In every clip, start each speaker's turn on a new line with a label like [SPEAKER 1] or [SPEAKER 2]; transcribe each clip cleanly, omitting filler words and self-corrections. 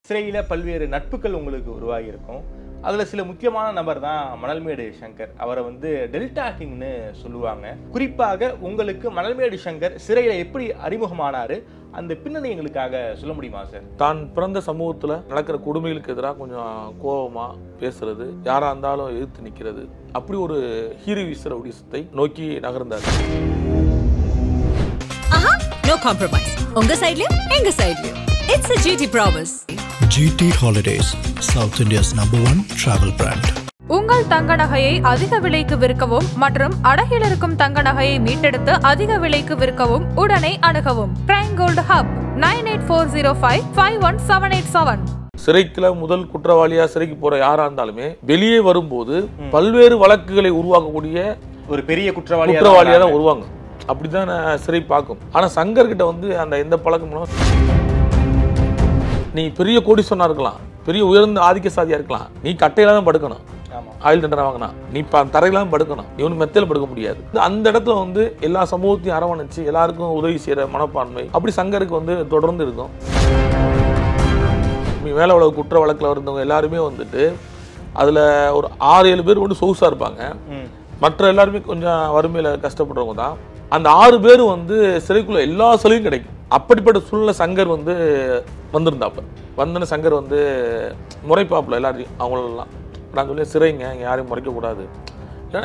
[SPEAKER 1] சிறையில் பல்வேறு நட்புகள் உங்களுக்கு உருவாகி இருக்கும். அதில் சில முக்கியமான நபர் தான் மணல்மேடு சங்கர். அவரை டெல்டா கிங்னு சொல்லுவாங்க. குறிப்பாக உங்களுக்கு மணல்மேடு சங்கர் சிறையில் எப்படி அறிமுகமானாரு, அந்த பின்னணி எங்களுக்காக சொல்ல முடியுமா சார்?
[SPEAKER 2] தான் பிறந்த சமூகத்தில் நடக்கிற கொடுமைகளுக்கு எதிராக கொஞ்சம் கோபமாக பேசுறது, யாராக இருந்தாலும் எதிர்த்து நிற்கிறது, அப்படி ஒரு ஹீரோயிஸ் ரவுடிசத்தை நோக்கி நகர்ந்தார்.
[SPEAKER 3] No compromise. உங்க சைடுலயும் எங்க சைடுலயும். It's a GT promise.
[SPEAKER 4] GT Holidays, South India's #1 travel brand.
[SPEAKER 5] உங்கள் தங்க நகையை அதிக விலைக்கு விற்கவும் மற்றும் அடகில் இருக்கும் தங்க நகையை மீட்டெடுத்து அதிக விலைக்கு விற்கவும் உடனே அணுகவும். Prime gold hub 9840551787.
[SPEAKER 2] சிறைக்குள்ள முதல் குற்றவாளியா சிறைக்கு போற யாரா இருந்தாலுமே வெளியே வரும்போது பல்வேறு வழக்குகளை உருவாக்கக்கூடிய
[SPEAKER 1] ஒரு பெரிய குற்றவாளியா
[SPEAKER 2] தான் வருவாங்க. அப்படிதான் சிறை பார்க்கும். ஆனா சங்கர் கிட்ட அந்த எந்த பழக்கமும், நீ பெரிய கோடீஸ்வரனா இருக்கலாம், பெரிய உயர்ந்த ஆதிக்க சாதியா இருக்கலாம், நீ கட்டையில தான் படுக்கணும், ஆயில் தண்டனை வாங்கினா நீ தரையில தான் படுக்கணும், நீ ஒன்றும் மெத்தையில படுக்க முடியாது. அந்த இடத்துல எல்லா சமூகத்தையும் அரவணைச்சு எல்லாருக்கும் உதவி செய்யற மனப்பான்மை அப்படி சங்கருக்கு தொடர்ந்து இருக்கும். மேல உலக குற்ற வழக்கில் இருந்தவங்க எல்லாருமே அதுல ஒரு 6-7 பேர் சொகுசா இருப்பாங்க. மற்ற எல்லாருமே கொஞ்சம் வறுமையில கஷ்டப்படுறவங்க தான். அந்த 6 பேர் சிறைக்குள்ள எல்லா சலுகையும் கிடைக்கும். அப்படிப்பட்ட சூழ்நிலை சங்கர் வந்திருந்தாப்ப வந்தோன்னு சங்கர் முறைப்பாப்புல எல்லாரையும் அவங்களெல்லாம் நான் சொல்லி சிறைங்க இங்கே யாரையும் முறைக்கக்கூடாது, ஏன்னா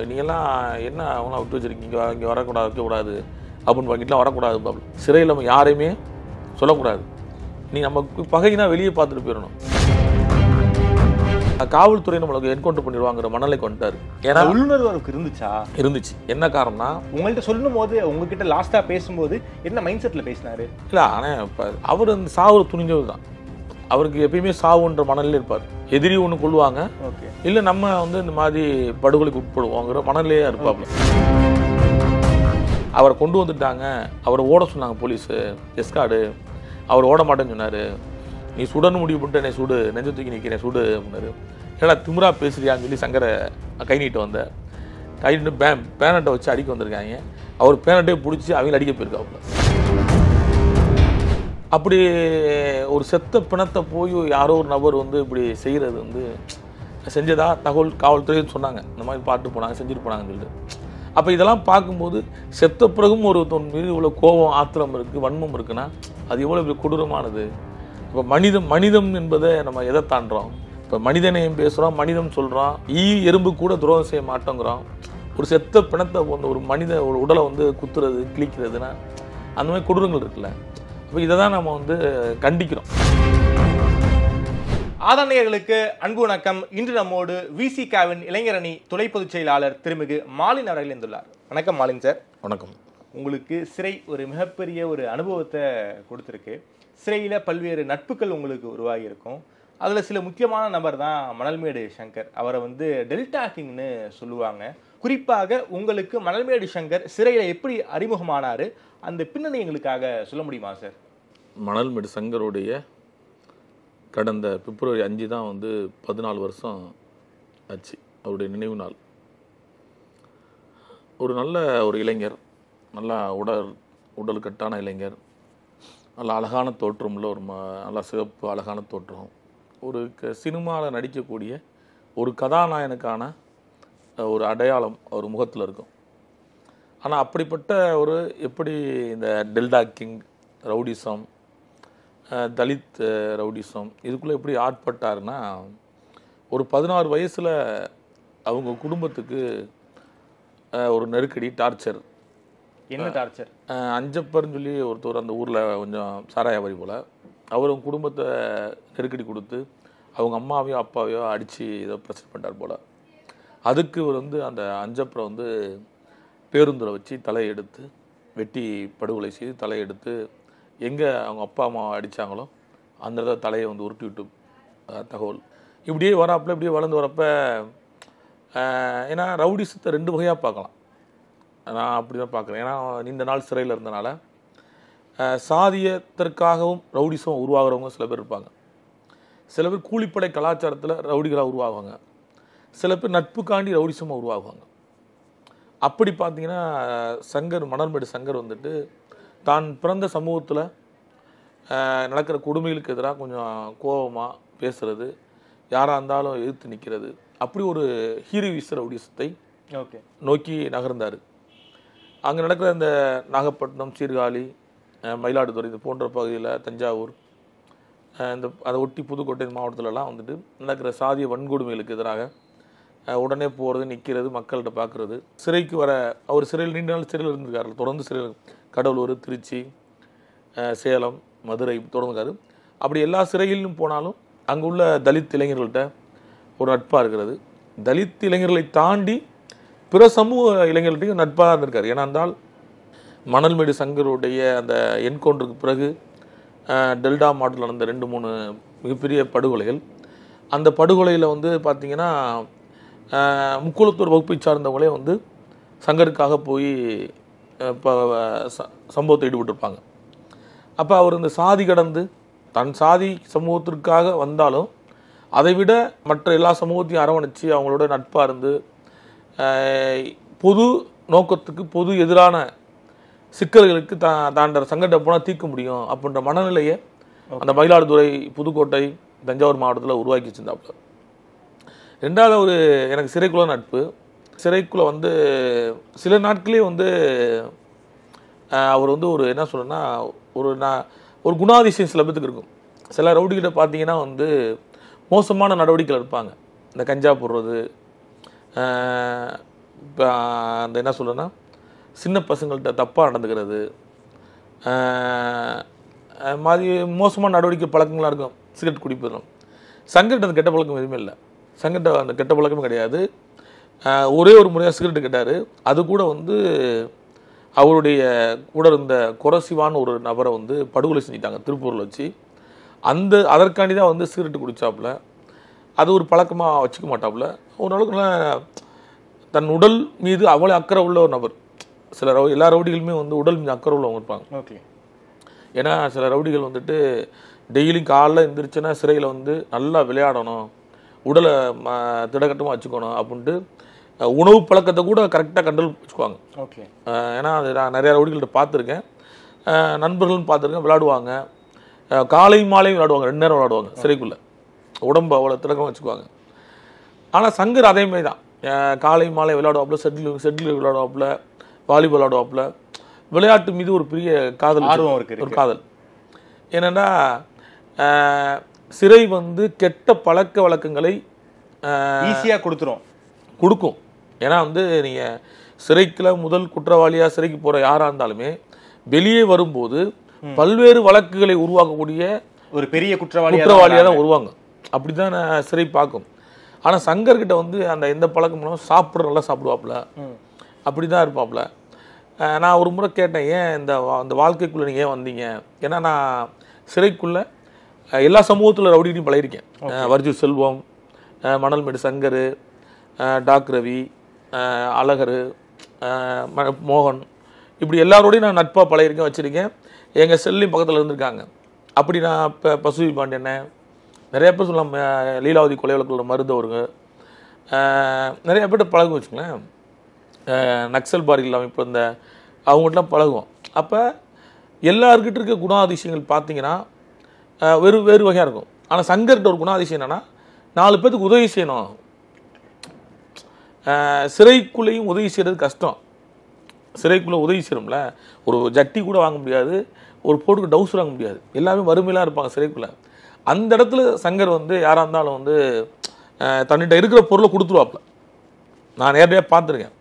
[SPEAKER 2] நீங்கள்லாம் என்ன அவங்களாம் விட்டு வச்சிருக்கீங்க, இங்கே வரக்கூடாது வைக்கக்கூடாது அப்படின்னு வாங்கிட்டுலாம் வரக்கூடாது பாப்புல. சிறையில் நம்ம யாரையுமே சொல்லக்கூடாது, நீ நம்ம பகைனா வெளியே பார்த்துட்டு போயிடணும். காவல்துறை நம்மளுக்கு என்கவுண்டர் பண்ணிடுவாங்கிற மனநிலைக்கு வந்துட்டாரு. ஏன்னா
[SPEAKER 1] உள்ளுணர்வு அவருக்கு இருந்துச்சு.
[SPEAKER 2] என்ன காரணம்னா,
[SPEAKER 1] உங்கள்கிட்ட சொல்லும் போது உங்ககிட்ட லாஸ்டா பேசும்போது என்ன மைண்ட் செட்ல பேசினாரு
[SPEAKER 2] இல்ல, ஆனா அவர் சாவு துணிஞ்சவர் தான். அவருக்கு எப்பயுமே சாவுன்ற மனநிலையில் இருப்பார். எதிரி ஒன்று கொள்ளுவாங்க, இல்லை நம்ம இந்த மாதிரி படுகொலைக்கு உட்படுவோங்கிற மனநிலையா இருப்பாப்ல. அவரை கொண்டு வந்துட்டாங்க, அவரை ஓட சொன்னாங்க போலீஸு, எஸ்கார்டு. அவர் ஓட மாட்டேன்னு சொன்னார். நீ சுடன்னு முடிவு பண்ணிட்டு என்னை சுடு, நெஞ்ச தூக்கி நிற்கிறேன் சுடு அப்படின்னாரு. ஏன்னா திமுறா பேசுறியான்னு சொல்லி சங்கரை கை நீட்டு கை நீட்டு பேனட்டை வச்சு அடிக்க வந்திருக்காங்க. அவர் பேனட்டே பிடிச்சி அவங்கள அடிக்க போயிருக்காப்புல. அப்படி ஒரு செத்த பிணத்தை போய் யாரோ ஒரு நபர் இப்படி செய்கிறது செஞ்சதா தகவல் காவல்துறைன்னு சொன்னாங்க. இந்த மாதிரி பார்த்து போனாங்க, செஞ்சுட்டு போனாங்கன்னு சொல்லிட்டு. அப்போ இதெல்லாம் பார்க்கும்போது செத்த பிறகும் ஒருத்தன் மீது இவ்வளோ கோபம் ஆத்திரம் இருக்குது, வன்மம் இருக்குன்னா அது எவ்வளோ இப்படி கொடூரமானது. இப்போ மனிதம் என்பதை நம்ம எதை தாண்டுறோம்? இப்போ மனிதனையும் பேசுகிறோம், மனிதம் சொல்கிறோம், எறும்பு கூட துரோகம் செய்ய மாட்டோங்கிறோம். ஒரு செத்த பிணத்தை ஒரு ஒரு உடலை குத்துறது, கிழிக்கிறதுனா அந்த மாதிரி கொடூரங்கள் இருக்குல்ல. அப்போ இதை தான் நம்ம கண்டிக்கிறோம்.
[SPEAKER 1] ஆதரணையர்களுக்கு அன்பு வணக்கம். இன்று நம்மோடு விசிகாவின் இளைஞரணி துணை பொதுச் செயலாளர் திருமிகு மாலின் அவர்கள் இருந்துள்ளார். வணக்கம் மாலின் சார்.
[SPEAKER 2] வணக்கம்.
[SPEAKER 1] உங்களுக்கு சிறை ஒரு மிகப்பெரிய ஒரு அனுபவத்தை கொடுத்துருக்கு. சிறையில் பல்வேறு நட்புகள் உங்களுக்கு உருவாகி இருக்கும். அதில் சில முக்கியமான நபர் தான் மணல்மேடு சங்கர். அவரை டெல்டா கிங்னு சொல்லுவாங்க. குறிப்பாக உங்களுக்கு மணல்மேடு சங்கர் சிறையில் எப்படி அறிமுகமானாரு, அந்த பின்னணி எங்களுக்காக சொல்ல முடியுமா சார்?
[SPEAKER 2] மணல்மேடு சங்கருடைய கடந்த பிப்ரவரி 5 தான் 14 வருஷம் ஆச்சு அவருடைய நினைவு நாள். ஒரு நல்ல ஒரு இளைஞர், நல்லா உடல் கட்டான இளைஞர், நல்ல அழகான தோற்றம் உள்ள ஒரு நல்லா சிவப்பு அழகான தோற்றம், ஒரு சினிமாவில் நடிக்கக்கூடிய ஒரு கதாநாயகனுக்கான ஒரு அடையாளம் அவர் முகத்தில் இருக்கும். ஆனால் அப்படிப்பட்ட எப்படி இந்த delta king rowdyism, Dalit rowdyism இதுக்குள்ளே எப்படி ஆட்பட்டாருன்னா, ஒரு 16 வயசில் அவங்க குடும்பத்துக்கு ஒரு நெருக்கடி, டார்ச்சர்.
[SPEAKER 1] என்ன டார்ச்சர்?
[SPEAKER 2] அஞ்சப்பர்னு சொல்லி ஒருத்தர் அந்த ஊரில் கொஞ்சம் சாராயவாரி போல், அவரும் குடும்பத்தை நெருக்கடி கொடுத்து அவங்க அம்மாவையோ அப்பாவையோ அடித்து ஏதோ பிரச்சனை பண்ணிட்டார் போல். அதுக்கு அந்த அஞ்சப்பரை பேருந்தில் வச்சு தலையை எடுத்து வெட்டி படுகொலை செய்து தலையை எடுத்து எங்கே அவங்க அப்பா அம்மா அடித்தாங்களோ அந்த இடத்துல தலையை உருட்டி விட்டு தகவல். இப்படியே இப்படியே வளர்ந்து வரப்ப, ஏன்னா ரவுடிசத்தை 2 வகையாக பார்க்கலாம். நான் அப்படி தான் பார்க்குறேன். ஏன்னா நீண்ட நாள் சிறையில் இருந்தனால சாதியத்திற்காகவும் ரவுடிசம் உருவாகிறவங்க சில பேர் இருப்பாங்க. சில பேர் கூலிப்படை கலாச்சாரத்தில் ரவுடிகளாக உருவாகுவாங்க. சில பேர் நட்புக்காண்டி ரவுடிசமாக உருவாகுவாங்க. அப்படி பார்த்தீங்கன்னா மணல்மேடு சங்கர் தான் பிறந்த சமூகத்தில் நடக்கிற கொடுமைகளுக்கு எதிராக கொஞ்சம் கோபமாக பேசுறது, யாராக இருந்தாலும் எதிர்த்து நிற்கிறது, அப்படி ஒரு ஹீரோயிச ரவுடிசத்தை
[SPEAKER 1] ஓகே
[SPEAKER 2] நோக்கி நகர்ந்தார். அங்கே நடக்கிற இந்த நாகப்பட்டினம், சீர்காழி, மயிலாடுதுறை இது போன்ற பகுதியில், தஞ்சாவூர், அதை ஒட்டி புதுக்கோட்டை மாவட்டத்திலலாம் வந்துட்டு நடக்கிற சாதிய வன்கொடுமைகளுக்கு எதிராக உடனே போகிறது, நிற்கிறது, மக்கள்கிட்ட பார்க்குறது. சிறைக்கு வர அவர் சிறையில் நீண்ட நாள் சிறையில் இருந்திருக்காரு, தொடர்ந்து சிறையில் கடலூர், திருச்சி, சேலம், மதுரை தொடர்ந்துக்காரு. அப்படி எல்லா சிறையிலும் போனாலும் அங்கே உள்ள தலித் இளைஞர்கள்ட்ட ஒரு நட்பாக இருக்கிறது. தலித் இளைஞர்களை தாண்டி பிற சமூக இளைஞர்கள்ட்டையும் நட்பாக இருந்திருக்காரு. ஏன்னா இருந்தால் மணல்மேடு சங்கருடைய அந்த என்கவுண்டருக்கு பிறகு டெல்டா மாவட்டத்தில் நடந்த 2-3 மிகப்பெரிய படுகொலைகள். அந்த படுகொலையில் வந்து பார்த்திங்கன்னா முக்குளத்தூர் வகுப்பை சார்ந்தவங்களே வந்து சங்கருக்காக போய் இப்போ சம்பவத்தை ஈடுபட்டிருப்பாங்க. அப்போ அவர் இந்த சாதி கடந்து தன் சாதி சமூகத்திற்காக வந்தாலும் அதை விட மற்ற எல்லா சமூகத்தையும் அரவணைச்சு அவங்களோட நட்பாக இருந்து பொது நோக்கத்துக்கு, பொது எதிரான சிக்கல்களுக்கு தாண்ட சங்கத்தை போனால் தீர்க்க முடியும் அப்படின்ற மனநிலையை அந்த மயிலாடுதுறை, புதுக்கோட்டை, தஞ்சாவூர் மாவட்டத்தில் உருவாக்கி வச்சிருந்தாப்புல. ரெண்டாவது ஒரு எனக்கு சிறைக்குள்ள நட்பு. சிறைக்குள்ளே வந்து சில நாட்களே வந்து அவர் வந்து ஒரு என்ன சொல்றேன்னா ஒரு குணாதிசயம் சில பேத்துக்கு இருக்கும். சில ரவுடிகிட்ட பார்த்தீங்கன்னா வந்து மோசமான நடவடிக்கைகள் இருப்பாங்க. இந்த கஞ்சா போடுறது, இப்போ அந்த என்ன சொல்கிறேன்னா சின்ன பசங்கள்கிட்ட தப்பாக நடந்துக்கிறது, மாதிரி மோசமான நடவடிக்கை பழக்கங்களாக இருக்கும். சிகரெட் குடிப்பதும். சங்கர்கிட்ட அந்த கெட்ட பழக்கம் எதுவுமே இல்லை. சங்கர்கிட்ட அந்த கெட்ட பழக்கமே கிடையாது. ஒரே ஒரு முறையாக சிகரெட் கேட்டார். அது கூட வந்து அவருடைய கூட இருந்த குரசிவான்னு ஒரு நபரை வந்து படுகொலை செஞ்சிட்டாங்க திருப்பூரில் வச்சு. அதற்காண்டி தான் வந்து சிகரெட்டு குடித்தாப்புல. அது ஒரு பழக்கமாக வச்சுக்க மாட்டாப்புல. ஓரளவுக்கு தன் உடல் மீது அவ்வளோ அக்கறை உள்ள ஒரு நபர். சில எல்லா ரவுடிகளுமே வந்து உடல் மீது அக்கறை உள்ளவங்க இருப்பாங்க.
[SPEAKER 1] ஓகே.
[SPEAKER 2] ஏன்னா சில ரவுடிகள் வந்துட்டு டெய்லியும் காலைல எழுந்திரிச்சுன்னா சிறையில் வந்து நல்லா விளையாடணும், உடலை திடக்கட்டமாக வச்சுக்கணும் அப்படின்ட்டு உணவு பழக்கத்தை கூட கரெக்டாக கண்ட்ரோல் வச்சுக்குவாங்க.
[SPEAKER 1] ஓகே.
[SPEAKER 2] ஏன்னா அது நான் நிறையா ரவுடிகள்கிட்ட பார்த்துருக்கேன், நண்பர்களும் பார்த்துருக்கேன். விளையாடுவாங்க, காலை மாலையும் விளையாடுவாங்க, 2 நேரம் விளையாடுவாங்க சிறைக்குள்ளே. உடம்பு அவ்வளோ திடக்கமாக வச்சுக்குவாங்க. ஆனால் சங்கர் அதேமாதிரி தான். காலை மாலை விளையாடுவாப்புல, செட்டில் விளையாடுவாப்புல, வாலிபால் விளையாடுவாப்புல. விளையாட்டு மீது ஒரு பெரிய காதல்,
[SPEAKER 1] ஆர்வம் இருக்கு.
[SPEAKER 2] ஒரு காதல். என்னென்னா சிறை வந்து கெட்ட பழக்க வழக்கங்களை
[SPEAKER 1] ஈஸியாக கொடுக்கும்.
[SPEAKER 2] ஏன்னா வந்து நீங்கள் சிறைக்குள்ள முதல் குற்றவாளியாக சிறைக்கு போகிற யாராக இருந்தாலுமே வெளியே வரும்போது பல்வேறு வழக்குகளை உருவாக்கக்கூடிய
[SPEAKER 1] ஒரு பெரிய குற்றவாளியாக
[SPEAKER 2] தான் வருவாங்க. அப்படி தான் சிறை பார்க்கும். ஆனால் சங்கர்கிட்ட வந்து அந்த எந்த பழக்கமும் நல்லா சாப்பிடுவாப்புல, அப்படி தான் இருப்பாப்புல. நான் ஒரு முறை கேட்டேன், ஏன் அந்த வாழ்க்கைக்குள்ளே நீங்கள் ஏன் வந்தீங்க? ஏன்னா நான் சிறைக்குள்ளே எல்லா சமூகத்தில் ரவுடிகிட்டையும் பழகிருக்கேன். வர்ஜூர் செல்வம், மணல்மேடு சங்கர், டாக்டர் ரவி, அழகர், மோகன், இப்படி எல்லாரோடையும் நான் நட்பாக பழகிருக்கேன், வச்சுருக்கேன். எங்கள் செல்லையும் பக்கத்தில் இருந்திருக்காங்க. அப்படி நான் இப்போ பசுவி பாண்டியண்ண, நிறைய பேர் சொல்லலாம், லீலாவதி கொலை வழக்கில் மருந்தவருங்க, நிறைய பேர்கிட்ட பழகும் வச்சுங்களேன். நக்சல் பாரிகள் அமைப்பு இந்த அவங்ககிட்டலாம் பழகுவோம். அப்போ எல்லாருக்கிட்ட இருக்க குணாதிசயங்கள் பார்த்தீங்கன்னா வேறு வகையாக இருக்கும். ஆனால் சங்கர்கிட்ட ஒரு குணாதிசயம் என்னென்னா 4 பேருக்கு உதவி செய்யணும். சிறைக்குள்ளேயும் உதவி செய்கிறது கஷ்டம். சிறைக்குள்ளே உதவி செய்யணும்ல, ஒரு ஜட்டி கூட வாங்க முடியாது, ஒரு போட்டுக்கு டவுசர் வாங்க முடியாது, எல்லாமே வறுமையிலாம் இருப்பாங்க சிறைக்குள்ளே. அந்த இடத்துல சங்கர் வந்து யாராக இருந்தாலும் வந்து தன்னிட்ட இருக்கிற பொருளை கொடுத்துருவாப்புல. நான் நேரடியாக பார்த்துருக்கேன்.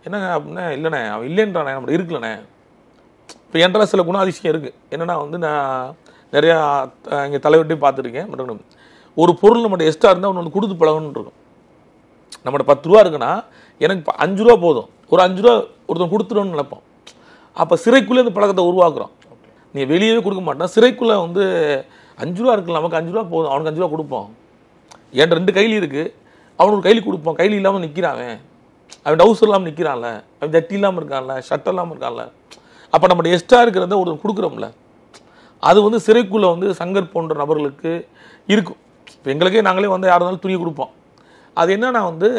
[SPEAKER 2] என்னங்க அப்படின்னா, இல்லைண்ணே அவன் இல்லைன்றானே, நம்ம இருக்கலண்ணே. இப்போ என்கிட்ட சில குணாதிசயம் இருக்குது. என்னென்னா வந்து நான் நிறையா இங்கே தலைவர்கிட்டையும் பார்த்துருக்கேன். ஒரு பொருள் நம்மகிட்ட எக்ஸ்ட்ரா இருந்தால் ஒன்று வந்து கொடுத்து பழகணுன்னு இருக்கும். நம்மகிட்ட 10 ரூபா இருக்குன்னா எனக்கு 5 ரூபா போதும், ஒரு 5 ரூபா ஒருத்தன் கொடுத்துருவோன்னு நினைப்போம். அப்போ சிறைக்குள்ளே இந்த பழக்கத்தை உருவாக்குறோம். நீ வெளியவே கொடுக்க மாட்டேன், சிறைக்குள்ளே வந்து 5 ரூபா இருக்குல்ல, நமக்கு 5 ரூபா போதும், அவனுக்கு 5 ரூபா கொடுப்போம். என்கிட்ட 2 கைலி இருக்குது, அவனுக்கு ஒரு கைலி கொடுப்போம். கைலி இல்லாமல் நிற்கிறான், அவன் டவுசர் இல்லாமல் நிற்கிறான்ல, அவன் ஜட்டி இல்லாமல் இருக்கான்ல, ஷர்ட் இல்லாமல் இருக்கான்ல. அப்போ நம்மகிட்ட எக்ஸ்ட்ரா இருக்கிறத ஒரு கொடுக்குறோம்ல, அது வந்து சிறைக்குள்ளே வந்து சங்கர் போன்ற நபர்களுக்கு இருக்கும். இப்போ எங்களுக்கே நாங்களே வந்து யாராக இருந்தாலும் துணி கொடுப்போம். அது என்னன்னா வந்து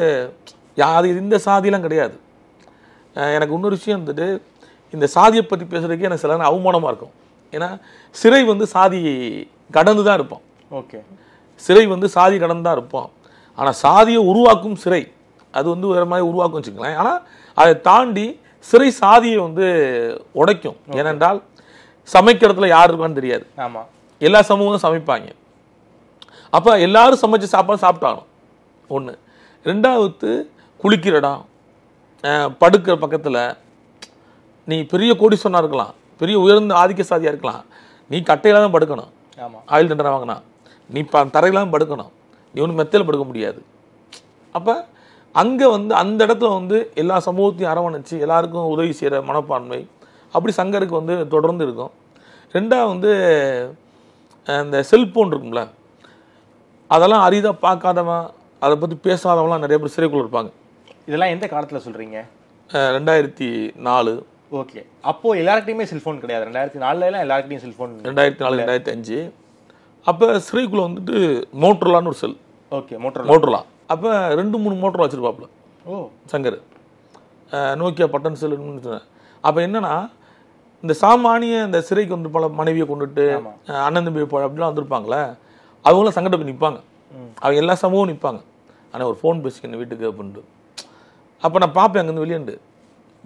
[SPEAKER 2] அது இந்த சாதியெலாம் கிடையாது. எனக்கு இன்னொரு விஷயம் வந்துட்டு, இந்த சாதியை பற்றி பேசுகிறதுக்கே எனக்கு சில அவமானமாக இருக்கும். ஏன்னா சிறை வந்து சாதி கடந்து தான் இருப்போம்.
[SPEAKER 1] ஓகே.
[SPEAKER 2] சிறை வந்து சாதி கடந்து தான் இருப்போம். ஆனால் சாதியை உருவாக்கும் சிறை அது வந்து வேறு மாதிரி உருவாக்கும் வச்சுக்கலாம். ஆனால் அதை தாண்டி சிறை சாதியை வந்து உடைக்கும். ஏனென்றால் சமைக்கிறதுல யார் இருக்கான்னு தெரியாது.
[SPEAKER 1] ஆமாம். எல்லா
[SPEAKER 2] சமூகமும் சமைப்பாங்க. அப்போ எல்லாரும் சமைச்ச சாப்பாடு சாப்பிட்டாகணும் ஒன்று. ரெண்டாவது குளிக்கிற இடம், படுக்கிற பக்கத்தில் நீ பெரிய கோடீஸ்வரனாக இருக்கலாம், பெரிய உயர்ந்த ஆதிக்க சாதியாக இருக்கலாம், நீ கட்டையில் தான் படுக்கணும்.
[SPEAKER 1] ஆமாம்.
[SPEAKER 2] ஆயில் தண்டனை வாங்கினா நீ தரையிலாம் படுக்கணும், நீ ஒன்றும் மெத்தையில் படுக்க முடியாது. அப்போ அங்கே வந்து அந்த இடத்துல வந்து எல்லா சமூகத்தையும் அரவணைச்சு எல்லாருக்கும் உதவி செய்கிற மனப்பான்மை அப்படி சங்கருக்கு வந்து தொடர்ந்து இருக்கும். ரெண்டாவது வந்து இந்த செல்ஃபோன் இருக்கும்ல, அதெல்லாம் அரிதாக பார்க்காதவன், அதை பற்றி பேசாதவங்களாம் நிறைய பேர் சிறைக்குள்ள இருப்பாங்க.
[SPEAKER 1] இதெல்லாம் எந்த காலத்தில் சொல்கிறீங்க?
[SPEAKER 2] 2004.
[SPEAKER 1] ஓகே. அப்போது எல்லாருக்கிட்டையுமே செல்ஃபோன் கிடையாது. 2004 எல்லாருக்கிட்டையும் செல்ஃபோன்.
[SPEAKER 2] 2004 2005 அப்போ சிறைக்குள்ளே வந்துட்டு மோட்டோரோலான்னு ஒரு செல்.
[SPEAKER 1] ஓகே. மோட்டோரோலா.
[SPEAKER 2] அப்போ 2-3 மோட்டோரோலா வச்சுருப்பாப்புல சங்கர், நோக்கியா பட்டன் செல்லுன்னு சொன்னேன். அப்போ என்னன்னா இந்த சாமானிய இந்த சிறைக்கு வந்து பல மனைவியை கொண்டுட்டு அண்ணன் தம்பி அப்படிலாம் வந்திருப்பாங்களே, அவங்களும் சங்கட போய் நிற்பாங்க. அவங்க எல்லா சமூகம் நிற்பாங்க. ஆனால் ஒரு ஃபோன் பேசிக்கணும் வீட்டுக்கு அப்படின்ட்டு. அப்போ நான் பார்ப்பேன் அங்கேருந்து வெளியேண்டு,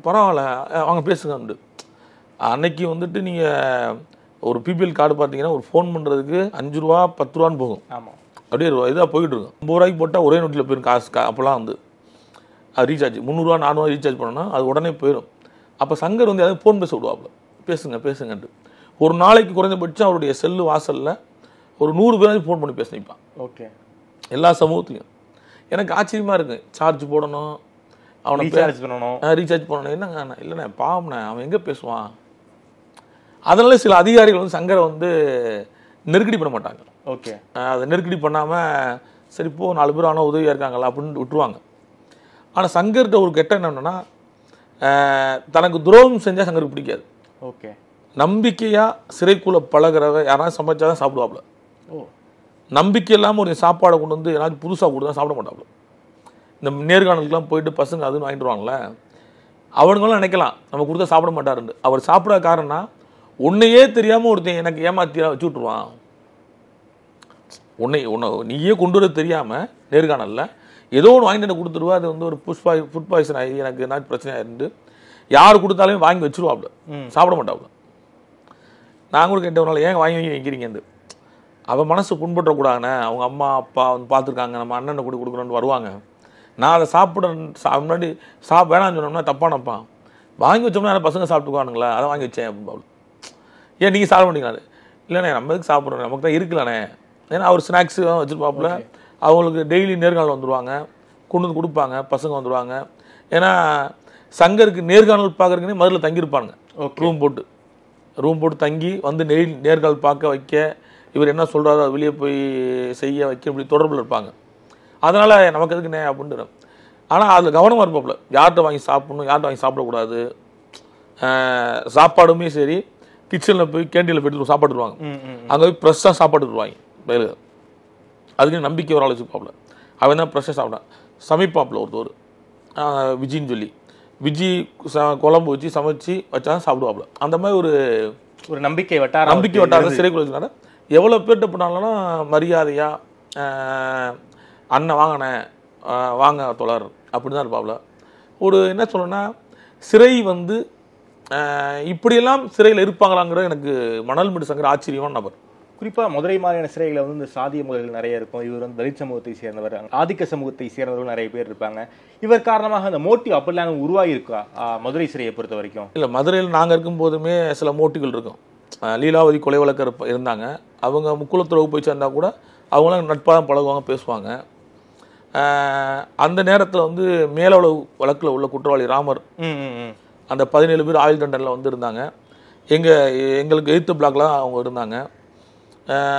[SPEAKER 2] பரவாயில்ல அவங்க பேசுங்கண்டு. அன்னைக்கு வந்துட்டு நீங்கள் ஒரு பிபிஎல் கார்டு பார்த்தீங்கன்னா ஒரு ஃபோன் பண்ணுறதுக்கு 5 ரூபா 10 ரூபான்னு போகும்.
[SPEAKER 1] ஆமாம். அப்படியே
[SPEAKER 2] இதாக போயிட்டு இருக்கும். 50 ரூபாய்க்கு போட்டால் ஒரே நோட்டில் போயிடும் காசு. அப்போல்லாம் வந்து அது ரீசார்ஜ் 300 400 ரீசார்ஜ் பண்ணோன்னா அது உடனே போயிடும். அப்போ சங்கர் வந்து அதாவது ஃபோன் பேச விடுவாப்புல, பேசுங்கன்ட்டு. ஒரு நாளைக்கு குறைஞ்சபட்சம் அவருடைய செல்லு வாசலில் ஒரு 100 பேராச்சும் ஃபோன் பண்ணி பேச நிற்பான்.
[SPEAKER 1] ஓகே.
[SPEAKER 2] எல்லா சமூகத்துலையும். எனக்கு ஆச்சரியமாக இருக்கு. சார்ஜ் போடணும், அவனை ரீசார்ஜ் பண்ணணும். என்னங்க இல்லைண்ணே பாவம்ண்ணே, அவன் எங்கே பேசுவான். அதனால சில அதிகாரிகள் வந்து சங்கரை வந்து நெருக்கடி பண்ண மாட்டாங்க.
[SPEAKER 1] ஓகே.
[SPEAKER 2] அதை நெருக்கடி பண்ணாமல் சரி போ 4 பேர் ஆனால் உதவியாக இருக்காங்களா அப்படின்னு விட்டுருவாங்க. ஆனால் சங்கர்கிட்ட ஒரு கெட்ட என்னன்னா தனக்கு துரோகம் செஞ்சால் சங்கருக்கு பிடிக்காது.
[SPEAKER 1] ஓகே. நம்பிக்கையாக
[SPEAKER 2] சிறைக்குள்ள பழகிறவ யாராவது சமைச்சா தான் சாப்பிடுவாப்புல. நம்பிக்கை இல்லாமல் ஒரு சாப்பாடை கொண்டு வந்து ஏதாவது புதுசாக கொடுத்தா சாப்பிட மாட்டாப்புல. இந்த நேர்காணலுக்குலாம் போயிட்டு பசங்க அதுன்னு வாங்கிட்டு வருவாங்களே, அவனுங்களும் நினைக்கலாம் நம்ம கொடுத்தா சாப்பிட மாட்டாருன்னு. அவர் சாப்பிடாத காரணம்னா உன்னையே தெரியாமல் ஒருத்தன் எனக்கு ஏமாத்தியா வச்சு விட்ருவான். உன்னை நீயே கொண்டு வர தெரியாமல் நேர்காணலில் ஏதோ ஒன்று வாங்கிட்டு எனக்கு கொடுத்துருவா. அது வந்து ஒரு ஃபுட் பாய்சன் ஆகி எனக்கு என்ன பிரச்சனையாக இருந்து யார் கொடுத்தாலும் வாங்கி வச்சுருவாப்புல, சாப்பிட மாட்டாப்புல. நான் கூட கேட்டவனால ஏன் வாங்கி வைக்கிறீங்க, அவன் மனசு புண்பற்றக்கூடாதுண்ணே. அவங்க அம்மா அப்பா வந்து பார்த்துருக்காங்க, நம்ம அண்ணனை கூட கொடுக்குறோன்னு வருவாங்க. நான் அதை முன்னாடி வேணான்னு சொன்னோம்னா தப்பானப்பா, வாங்கி வச்சோம்னா யாரும் பசங்க சாப்பிட்டுக்குவானுங்களா, அதை வாங்கி வச்சேன் அப்படின்னு. ஏன் நீங்கள் சாப்பிட மாட்டீங்களா? இல்லைண்ணே நம்ம எதுக்கு சாப்பிட்றோம், நமக்கு தான் இருக்கலாண்ணே. ஏன்னா அவர் ஸ்நாக்ஸு வச்சுருப்பாப்புல. அவங்களுக்கு டெய்லி நேர்காணல் வந்துடுவாங்க, கொண்டு வந்து கொடுப்பாங்க, பசங்க வந்துடுவாங்க. ஏன்னா சங்கருக்கு நேர்காணல் பார்க்குறதுக்குன்னே முதல்ல தங்கியிருப்பாங்க. ரூம் போட்டு தங்கி வந்து நேர்காணல் பார்க்க வைக்க, இவர் என்ன சொல்கிறாரோ வெளியே போய் செய்ய வைக்க, இப்படி தொடர்பில் இருப்பாங்க. அதனால் நமக்கு எதுக்குண்ணே அப்படின்ட்டு. ஆனால் அதில் கவனமாக இருப்பாப்புல, யார்கிட்ட வாங்கி சாப்பிடணும், யார்கிட்ட வாங்கி சாப்பிடக்கூடாது. சாப்பாடுமே சரி, கிச்சனில் போய் கேண்டீனில் போய்ட்டு சாப்பாடுருவாங்க, அங்கே போய் ஃப்ரெஷ்ஷாக சாப்பாடுருவாங்க வயலு. அதுக்கு நம்பிக்கை ஒரு ஆள் வச்சுப்பாப்புல. அவன் தான் ஃப்ரெஷ்ஷாக சாப்பிட்டான். சமைப்பாப்புல ஒருத்தர் விஜின்னு சொல்லி, விஜி குழம்பு வச்சு சமைச்சு வச்சா சாப்பிடுவாப்புல. அந்த மாதிரி ஒரு நம்பிக்கை வட்டார சிறைக்குள்ள வச்சுனால எவ்வளோ பேர்கிட்ட பண்ணாலும் மரியாதையாக அண்ணன் வாங்கினேன் வாங்க தோழர் அப்படி தான் இருப்பாப்புல. ஒரு என்ன சொல்லணும்னா சிறை வந்து இப்படியெல்லாம் சிறையில் இருப்பாங்களாங்கிற எனக்கு மணல்மேடு சங்கர் ஆச்சரியமான நபர்.
[SPEAKER 1] குறிப்பாக மதுரை மாதிரியான சிறைகளில் வந்து இந்த சாதிய முறைகள் நிறைய இருக்கும். இவர் வந்து தலித் சமூகத்தை சேர்ந்தவர், ஆதிக்க சமூகத்தை சேர்ந்தவர்கள் நிறைய பேர் இருப்பாங்க. இவர் காரணமாக அந்த மோட்டிவ் அப்படிலாம் உருவாகி இருக்கா மதுரை சிறையை பொறுத்த வரைக்கும்?
[SPEAKER 2] இல்லை, மதுரையில் நாங்கள் இருக்கும் போதுமே சில மோட்டிவ்கள் இருக்கும். லீலாவதி கொலை வழக்கர் இருந்தாங்க. அவங்க முக்குளத்துறவு போய் சேர்ந்தால் கூட அவங்களாம் நட்பாக தான் பழகுவாங்க, பேசுவாங்க. அந்த நேரத்தில் வந்து மேலவளவு வழக்கில் உள்ள குற்றவாளி ராமர், அந்த 17 பேர் ஆயுள் தண்டனில் வந்து இருந்தாங்க. எங்களுக்கு 8th பிளாக்ல அவங்க இருந்தாங்க.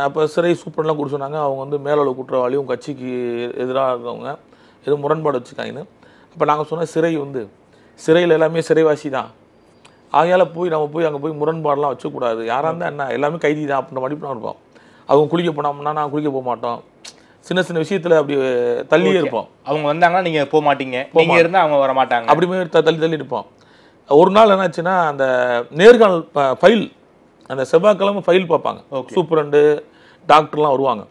[SPEAKER 2] அப்போ சிறை சூப்பர்லாம் கொடுத்து சொன்னாங்க, அவங்க வந்து மேலளவு குற்றவாளி, உங்கள் கட்சிக்கு எதிராக இருக்கவங்க, எதுவும் முரண்பாடு வச்சுருக்காங்கன்னு. அப்போ நாங்கள் சொன்ன சிறை வந்து சிறையில் எல்லாமே சிறைவாசி தான், ஆகையால் நம்ம போய் அங்கே போய் முரண்பாடெலாம் வச்சக்கூடாது, யாராக இருந்தால் என்ன எல்லாமே கைதி தான் அப்படின்ற மாதிரி தான் இருப்போம். அவங்க குளிக்க போனோம்னா நான் குளிக்க போக மாட்டோம், சின்ன சின்ன விஷயத்தில் அப்படி தள்ளியே இருப்போம்.
[SPEAKER 1] அவங்க வந்தாங்கன்னா நீங்கள் போக மாட்டீங்க, நீங்கள் இருந்தால் அவங்க வர மாட்டாங்க,
[SPEAKER 2] அப்படிமே தள்ளி இருப்போம். ஒரு நாள் என்னாச்சுன்னா அந்த நேர்காணல் ஃபைல் அந்த செவ்வாய்க்கிழமை ஃபைல் பார்ப்பாங்க. சூப்பரண்டு டாக்டர்லாம் வருவாங்க.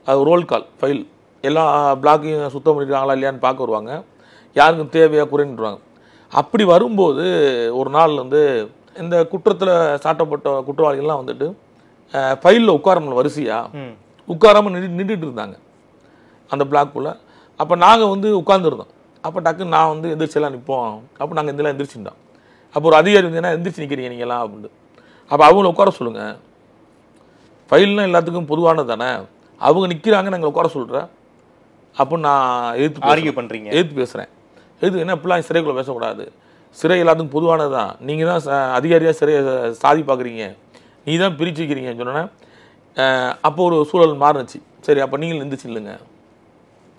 [SPEAKER 2] அது ரோல் கால் ஃபைல் எல்லா பிளாக்கையும் சுத்தம் பண்ணிருக்காங்களா இல்லையான்னு பார்க்க வருவாங்க. யாருக்கும் தேவையாக குறைன்றாங்க. அப்படி வரும்போது ஒரு நாள் வந்து இந்த குற்றத்தில் சாட்டப்பட்ட குற்றவாளிகள்லாம் வந்துட்டு ஃபைலில் உட்காரணும் வரிசையாக உட்காராமல் நின்றுட்டு இருந்தாங்க அந்த பிளாக்குள்ளே. அப்போ நாங்கள் வந்து உட்காந்துருந்தோம். அப்போ டக்குன்னு நான் வந்து எந்திரிச்செல்லாம் நிற்போம். அப்போ நாங்கள் இதெல்லாம் எந்திரிச்சிருந்தோம். அப்போ ஒரு அதிகாரி வந்து என்ன எந்திரிச்சு நிற்கிறீங்க நீங்களாம் அப்படின்ட்டு. அப்போ அவங்கள உட்கார சொல்லுங்கள், ஃபைல்னால் எல்லாத்துக்கும் பொதுவானது தானே, அவங்க நிற்கிறாங்க நாங்கள் உட்கார சொல்கிறேன் அப்படின்னு நான் எதிர்த்து பேசுகிறேன். என்ன இப்படிலாம் சிறைக்குள்ளே பேசக்கூடாது, சிறை எல்லாத்துக்கும் பொதுவானது தான், நீங்கள் தான் அதிகாரியாக சிறையை சாதி பார்க்குறீங்க, நீ தான் பிரித்து வைக்கிறீங்கன்னு சொன்னோன்னே அப்போ ஒரு சூழல் மாறுச்சு. சரி அப்போ நீங்கள் எந்திரிச்சு இல்லைங்க.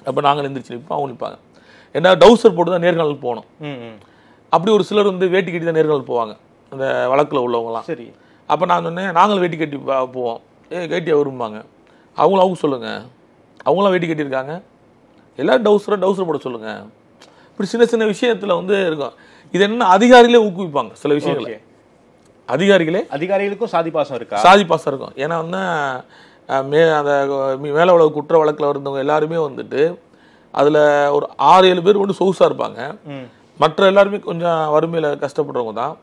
[SPEAKER 2] அப்போ நாங்கள் எந்திரிச்சு நிற்போம், அவங்க நிற்பாங்க. ஏன்னா டவுசர் போட்டு தான் நேர்காணல் போகணும். அப்படி ஒரு சிலர் வந்து வேட்டி கட்டி தான் நேர்காணல் போவாங்க அந்த வழக்கில் உள்ளவங்களாம்.
[SPEAKER 1] சரி.
[SPEAKER 2] அப்போ நான் சொன்னேன் நாங்களும் வேட்டி கட்டி போவோம். வேட்டியை விரும்புவாங்க. அவங்க சொல்லுங்கள், அவங்களாம் வேட்டி கட்டியிருக்காங்க, எல்லோரும் டவுசர் போட சொல்லுங்கள். இப்படி சின்ன சின்ன விஷயத்தில் வந்து இருக்கும். இது என்ன அதிகாரிகளே ஊக்குவிப்பாங்க சில விஷயங்களை.
[SPEAKER 1] அதிகாரிகளுக்கும் சாதி பாசம்
[SPEAKER 2] இருக்கும். ஏன்னா வந்து அந்த மேல உள்ள குற்ற வழக்கில் இருந்தவங்க எல்லாருமே வந்துட்டு அதில் ஒரு 6-7 பேர் வந்து சொகுசாக இருப்பாங்க. மற்ற எல்லாருமே கொஞ்சம் வறுமையில் கஷ்டப்படுறவங்க தான்.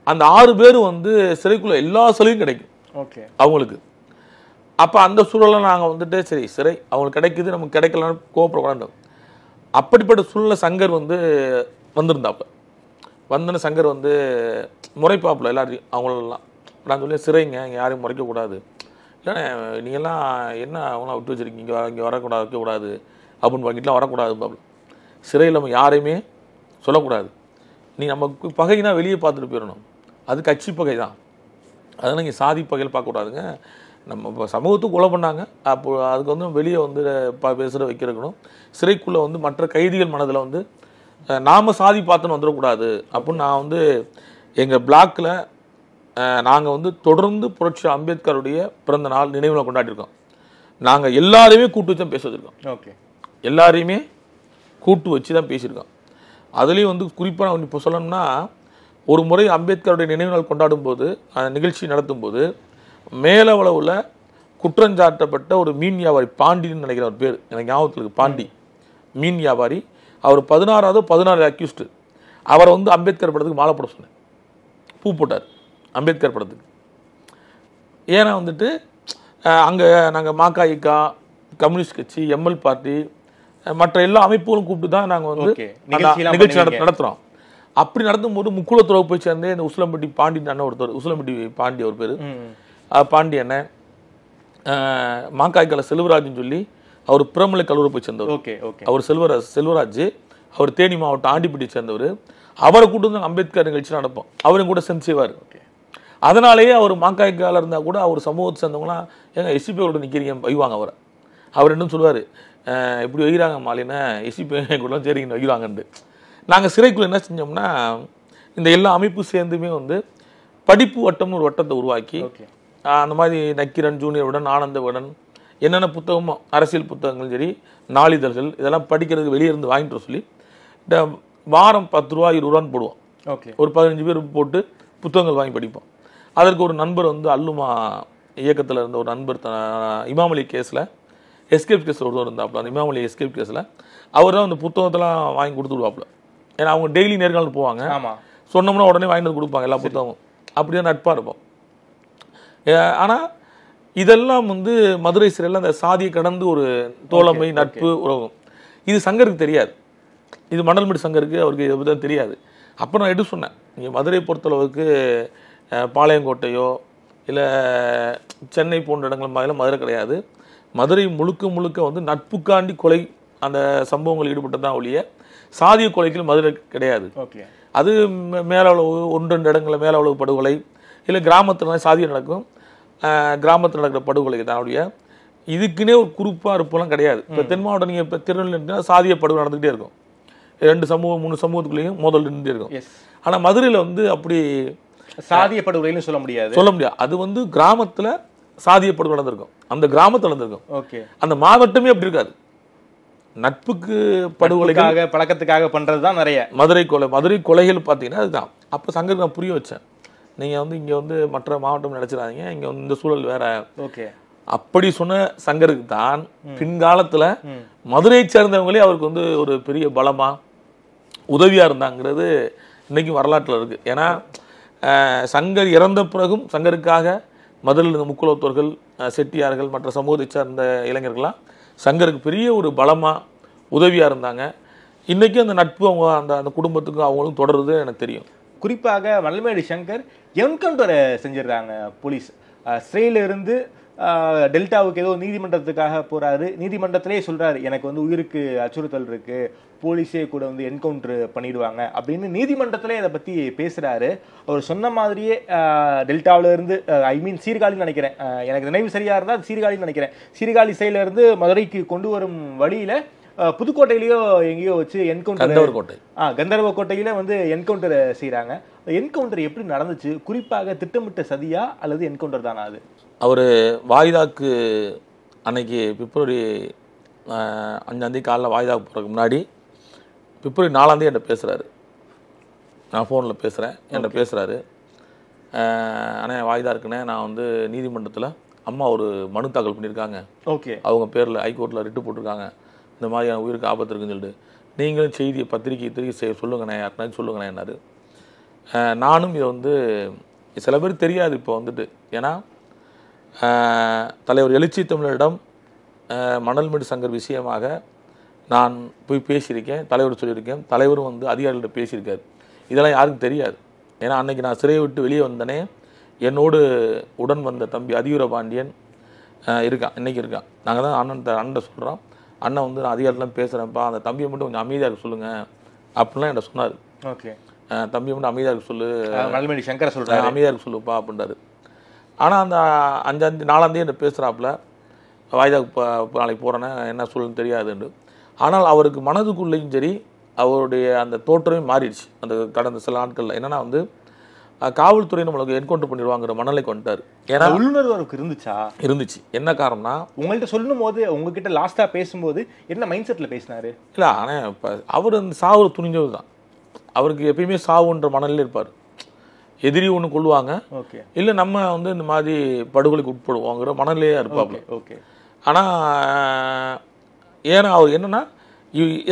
[SPEAKER 2] அந்த 6 பேர் வந்து சிறைக்குள்ள எல்லா சலுகையும் கிடைக்கும் அவங்களுக்கு. அப்போ அந்த சூழலை நாங்கள் வந்துட்டு சரி சிறை அவங்களுக்கு கிடைக்குது, நமக்கு கிடைக்கலன்னு கோவப்படக்கூடாது. அப்படிப்பட்ட சூழலை சங்கர் வந்து வந்திருந்தாப்புல. வந்தோன்னு சங்கர் வந்து முறைப்பாப்புல எல்லாரையும் அவங்களெல்லாம். நான் சொல்லி சிறைங்க இங்கே யாரையும் முறைக்கக்கூடாது, இல்லைண்ணே நீங்கள்லாம் என்ன அவங்களாம் விட்டு வச்சுருக்கீங்க, இங்கே வரக்கூடாது வைக்கக்கூடாது அப்படின்னு வாங்கிட்டுலாம் வரக்கூடாது பாப்புல. சிறையில் நம்ம யாரையுமே சொல்லக்கூடாது, நீ நமக்கு பகைனா வெளியே பார்த்துட்டு போயிடணும், அது கட்சி பகை தான், அதனால் இங்கே சாதி பகையில் பார்க்கக்கூடாதுங்க. நம்ம இப்போ சமூகத்துக்கு கொலை பண்ணாங்க, அப்போ அதுக்கு வந்து வெளியே வந்து பேசுகிற வைக்கிறக்கணும். சிறைக்குள்ளே வந்து மற்ற கைதிகள் மனதில் வந்து நாம் சாதி பார்த்துன்னு வந்துடக்கூடாது அப்படின்னு நான் வந்து எங்கள் பிளாக்கில் நாங்கள் வந்து தொடர்ந்து புரட்சி அம்பேத்கருடைய பிறந்த நாள் நினைவில் கொண்டாடிருக்கோம். நாங்கள் எல்லாரையுமே கூட்டு வச்சு தான் பேச வச்சுருக்கோம். எல்லாரையுமே கூட்டு வச்சு தான் பேசியிருக்கோம். அதுலேயும் வந்து குறிப்பாக நான் இப்போ சொல்லணும்னா, ஒரு முறை அம்பேத்கருடைய நினைவு நாள் கொண்டாடும் போது நிகழ்ச்சி நடத்தும் போது மேலவளவில் குற்றஞ்சாட்டப்பட்ட ஒரு மீன் வியாபாரி பாண்டின்னு நினைக்கிற ஒரு பேர் எனக்கு ஞாபகத்தில் இருக்குது. பாண்டி மீன் வியாபாரி, அவர் 16 அக்யூஸ்டு. அவரை வந்து அம்பேத்கர் படத்துக்கு மாலை போட சொன்னேன், பூ போட்டார் அம்பேத்கர் படத்துக்கு. ஏன்னா வந்துட்டு அங்கே நாங்கள் மாகாயிக்கா, கம்யூனிஸ்ட் கட்சி, எம்எல் பார்ட்டி, மற்ற எல்லா அமைப்புகளும் கூப்பிட்டு தான் நாங்கள் வந்து நிகழ்ச்சி நடத்துகிறோம். அப்படி நடத்தும் போது முக்குளத்துறவு போய் சேர்ந்தே இந்த உசிலம்பட்டி பாண்டி அண்ணன் ஒருத்தர், உசிலம்பட்டி பாண்டி ஒரு பேர், பாண்டி அண்ணன், மாக்காய்க்கால செல்வராஜ்னு சொல்லி அவர் பிரமலை கல்லூரி போய் சேர்ந்தவர். அவர் செல்வராஜ், அவர் தேனி மாவட்டம் ஆண்டிப்பட்டி சேர்ந்தவர். அவரை கூட்டு வந்து அம்பேத்கர் நிகழ்ச்சி நடப்போம், அவரும் கூட செஞ்சு செய்வார். அதனாலேயே அவர் மாக்காய்க்கால இருந்தால் கூட அவர் சமூகத்தை சேர்ந்தவங்களாம் எங்கள் எஸ்சிபியோட நிற்கிறீங்க வைவாங்க அவரை. அவர் என்ன சொல்லுவார், இப்படி வைக்கிறாங்க மாலினா எஸ்சிபி கூட சரிங்கன்னு வைக்கிறாங்கன்ட்டு. நாங்கள் சிறைக்குள்ள என்ன செஞ்சோம்னா, இந்த எல்லா அமைப்பும் சேர்ந்துமே வந்து படிப்பு வட்டம்னு ஒரு வட்டத்தை உருவாக்கி, அந்த மாதிரி நக்கீரன், ஜூனியர் விடன், ஆனந்த விடன், என்னென்ன புத்தகமோ அரசியல் புத்தகங்களும் சரி, நாளிதழ்கள் இதெல்லாம் படிக்கிறதுக்கு வெளியே இருந்து வாங்கிட்டு சொல்லி இந்த வாரம் 10 ரூபா 20 ரூபான்னு போடுவோம். ஒரு 15 பேர் போட்டு புத்தகங்கள் வாங்கி படிப்போம். அதற்கு ஒரு நண்பர் வந்து அல்லுமா இயக்கத்தில் இருந்த ஒரு நண்பர் இமாமலி கேஸில் எஸ்கேப் கேஸில் ஒருத்தர் இருந்தாப்புல. அந்த இமாமலி எஸ்கேப் கேஸில் அவர் தான் அந்த புத்தகத்தெல்லாம் வாங்கி கொடுத்துடுவாப்புல. ஏன்னா அவங்க டெய்லி நேர்காணல் போவாங்க, சொன்னோம்னா உடனே வாங்கிட்டு வந்து கொடுப்பாங்க எல்லா புத்தகமும். அப்படியே நட்பாக இருப்போம். ஆனால் இதெல்லாம் வந்து மதுரை சிறையில் அந்த சாதியை கடந்து ஒரு தோழமை, நட்பு, உறவும். இது சங்கருக்கு தெரியாது, இது மணல்மேடு சங்கருக்கு அவருக்கு இதை பற்றி தெரியாது. அப்போ நான் எடுத்து சொன்னேன், இங்கே மதுரை பொறுத்தளவுக்கு பாளையங்கோட்டையோ இல்லை சென்னை போன்ற இடங்கள் மாதிரிலாம் மதுரை கிடையாது. மதுரை முழுக்க வந்து நட்புக்காண்டி கொலை அந்த சம்பவங்கள் ஈடுபட்டு தான் ஒழிய சாதிய கொலைகள் மதுரை கிடையாது. அது மேலளவு 1-2 இடங்களில் மேலளவு படுகொலை, இல்லை கிராமத்தில் சாதியம் நடக்கும், கிராமத்தில் நடக்கிற படுகொலை தான் ஒழிய இதுக்குன்னே ஒரு குறிப்பாக இருப்பெல்லாம் கிடையாது. இப்போ தென் மாவட்டம் நீங்கள் இப்போ திருநெல்வேலி சாதிய படுகொலை நடந்துகிட்டே இருக்கும், 2 சமூகம் 3 சமூகத்துக்குள்ளேயும் மோதல் இருந்துகிட்டே இருக்கும். ஆனால் மதுரையில் வந்து அப்படி
[SPEAKER 1] சாதிய படுகொலைன்னு சொல்ல முடியாது.
[SPEAKER 2] அது வந்து கிராமத்தில் சாதிய படுகொலை நடந்திருக்கும், அந்த கிராமத்தில் நடந்திருக்கும். அந்த மாவட்டமே அப்படி இருக்காது. நட்புக்கு படுகொலைக்காக
[SPEAKER 1] பழக்கத்துக்காக பண்றது தான் நிறைய.
[SPEAKER 2] மதுரை கொலைகள் பார்த்தீங்கன்னா அதுதான். அப்போ சங்கருக்கு நான் புரிய வச்சேன், நீங்கள் வந்து இங்கே வந்து மற்ற மாவட்டம் நினச்சிடாதீங்க, இங்கே வந்து இந்த சூழல் வேற.
[SPEAKER 1] ஓகே.
[SPEAKER 2] அப்படி சொன்ன சங்கருக்கு தான் பின்காலத்தில் மதுரையை சேர்ந்தவங்களே அவருக்கு வந்து ஒரு பெரிய பலமாக உதவியாக இருந்தாங்கிறது இன்றைக்கும் வரலாற்றில் இருக்குது. ஏன்னா சங்கர் இறந்த பிறகும் சங்கருக்காக மதுரையில் இருந்த முக்குலத்தோர்கள், செட்டியார்கள், மற்ற சமூகத்தை சார்ந்த இளைஞர்கள்லாம் சங்கருக்கு பெரிய ஒரு பலமாக உதவியாக இருந்தாங்க. இன்றைக்கும் அந்த நட்பு அவங்க அந்த குடும்பத்துக்கும் அவங்களும் தொடருது எனக்கு தெரியும்.
[SPEAKER 1] குறிப்பாக மணல்மேடு சங்கர் என்கவுண்டரை செஞ்சிடறாங்க போலீஸ். சிறையில இருந்து டெல்டாவுக்கு ஏதோ நீதிமன்றத்துக்காக போறாரு. நீதிமன்றத்திலே சொல்றாரு, எனக்கு வந்து உயிருக்கு அச்சுறுத்தல் இருக்கு, போலீஸே கூட வந்து என்கவுண்டர் பண்ணிடுவாங்க அப்படின்னு நீதிமன்றத்திலே அதை பத்தி பேசுறாரு. அவர் சொன்ன மாதிரியே டெல்டாவில இருந்து சீர்காழின்னு நினைக்கிறேன், எனக்கு நினைவு சரியா இருந்தா சீர்காழின்னு நினைக்கிறேன், சீர்காழி சைட்ல இருந்து மதுரைக்கு கொண்டு வரும் வழியில புதுக்கோட்டையிலயோ எங்கேயோ வச்சு என்கவுண்டர், கந்தர்வ கோட்டையில வந்து என்கவுண்டர் செய்யறாங்க. என்கவுண்டர் எப்படி நடந்துச்சு? குறிப்பாக திட்டமிட்ட சதியா அல்லது என்கவுண்டர் தானா? அது
[SPEAKER 2] அவர் வாய்தாக்கு அன்னைக்கு பிப்ரவரி 5 காலைல வாய்தாக்கு போகிறதுக்கு முன்னாடி பிப்ரவரி 4 என்கிட்ட பேசுகிறாரு. நான் ஃபோனில் பேசுகிறேன், என்கிட்ட பேசுகிறாரு. ஆனால் வாய்தா இருக்குண்ணே, நான் வந்து நீதிமன்றத்தில் அம்மா ஒரு மனு தாக்கல் பண்ணியிருக்காங்க,
[SPEAKER 1] ஓகே,
[SPEAKER 2] அவங்க பேரில் ஹைகோர்ட்டில் ரிட்டு போட்டிருக்காங்க, இந்த மாதிரி என் உயிருக்கு ஆபத்து இருக்குன்னு சொல்லிட்டு நீங்களும் செய்தியை பத்திரிக்கை சொல்லுங்கண்ணே, யாருனாச்சும் சொல்லுங்கண்ணேன்னாரு. நானும் இதை வந்து சில பேர் தெரியாது இப்போ வந்துட்டு, ஏன்னா தலைவர் எழுச்சி தமிழரிடம் மணல்மேடு சங்கர் விஷயமாக நான் போய் பேசியிருக்கேன், தலைவர் சொல்லியிருக்கேன், தலைவரும் வந்து அதிகாரிகள்கிட்ட பேசியிருக்காரு. இதெல்லாம் யாருக்கும் தெரியாது. ஏன்னா அன்றைக்கி நான் சிறையை விட்டு வெளியே வந்தனே, என்னோடு உடன் வந்த தம்பி அதிவீர பாண்டியன் இருக்கான், இன்றைக்கி இருக்கான். நாங்கள் தான் அண்ணன் சொல்கிறோம், அண்ணன் வந்து நான் அதிகாரிலாம் பேசுகிறேன்ப்பா, அந்த தம்பியை மட்டும் கொஞ்சம் அமைதியாக இருக்க சொல்லுங்கள் அப்படின்லாம் என்கிட்ட சொன்னார்.
[SPEAKER 1] ஓகே,
[SPEAKER 2] தம்பியை மட்டும் அமைதியாக இருக்க சொல்லு,
[SPEAKER 1] மணல்மேடு சங்கர் சொல்கிறேன்,
[SPEAKER 2] அமைதியாக இருக்க சொல்லுப்பா அப்படின்றாரு. ஆனால் அந்த 4 என்கிட்ட பேசுகிறாப்புல, வாய்தாக்கு நாளைக்கு போகிறேன்னா என்ன சொல்லுன்னு தெரியாதுன்னு. ஆனால் அவருக்கு மனதுக்குள்ளேயும் சரி அவருடைய அந்த தோற்றமே மாறிடுச்சு. அந்த கடந்த சில நாட்களில் என்னென்னா வந்து காவல்துறை நம்மளுக்கு என்கவுண்டர் பண்ணிடுவாங்கிற மனநிலைக்கு வந்துட்டார். ஏன்னா
[SPEAKER 1] உள்ளுணர்வு அவருக்கு இருந்துச்சு.
[SPEAKER 2] என்ன காரணம்னா,
[SPEAKER 1] உங்கள்கிட்ட சொல்லும் போது உங்ககிட்ட லாஸ்ட்டாக பேசும்போது என்ன மைண்ட் செட்டில் பேசினாரு?
[SPEAKER 2] இல்லை, ஆனால் இப்போ அவர் அந்த சாவு துணிஞ்சது தான். அவருக்கு எப்பயுமே சாவுன்ற மனநிலையில் இருப்பார். எதிரி ஒன்று கொள்ளுவாங்க,
[SPEAKER 1] ஓகே, இல்லை
[SPEAKER 2] நம்ம வந்து இந்த மாதிரி படுகொலைக்கு உட்படுவோங்கிற மனநிலையாக இருப்பாங்க.
[SPEAKER 1] ஓகே. ஆனால்
[SPEAKER 2] ஏன்னா அவர் என்னென்னா